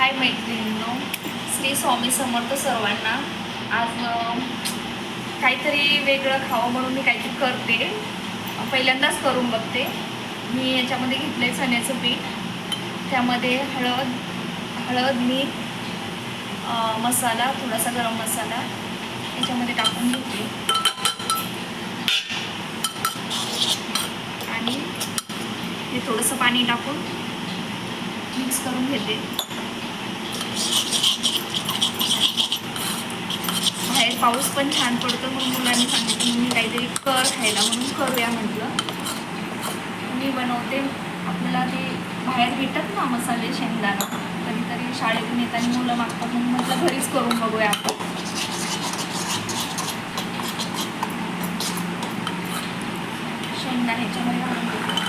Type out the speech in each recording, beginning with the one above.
हाय मैत्रिणींनो, श्री स्वामी समर्थ सर्वांना. आज काहीतरी वेगळं खावं म्हणून मी काहीतरी करते. पहिल्यांदाच करून बघते. मी याच्यामध्ये घेतले चण्याचं पीठ, त्यामध्ये हळद मीठ, मसाला, थोडासा गरम मसाला याच्यामध्ये टाकून घेते आणि हे थोडंसं पाणी टाकून मिक्स करून घेते. बाहेर पाऊस पण छान पडतो, म्हणून मुलांनी सांगितलं मी काहीतरी कर खायला, म्हणून करूया म्हटलं. मी बनवते. आपल्याला ते बाहेर भेटत ना मसाले, शेंगदाणा, कधीतरी शाळेतून येताना मुलं मागतात, म्हणून म्हटलं घरीच करून बघूया आपण. शेंगदाणे ह्याच्यामध्ये घालून घेते.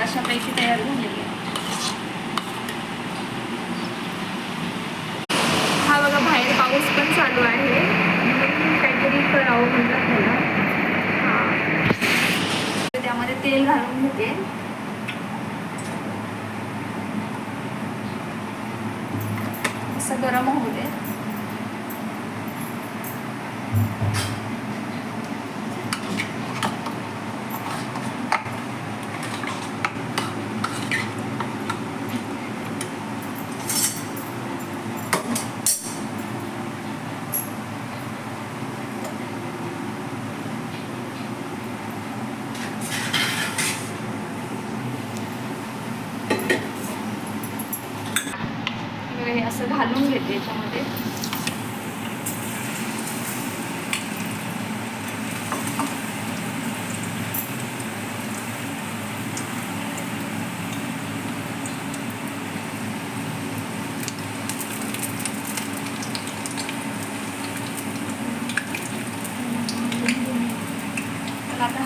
अशापैकी तयार झालेली आहे. हा बघा, बाहेर पाऊस पण चालू आहे, म्हणून काहीतरी करावं म्हणतात मला. त्यामध्ये तेल घालून घेते. असं गरम होऊ दे. हे असं घालून घेते याच्यामध्ये. आता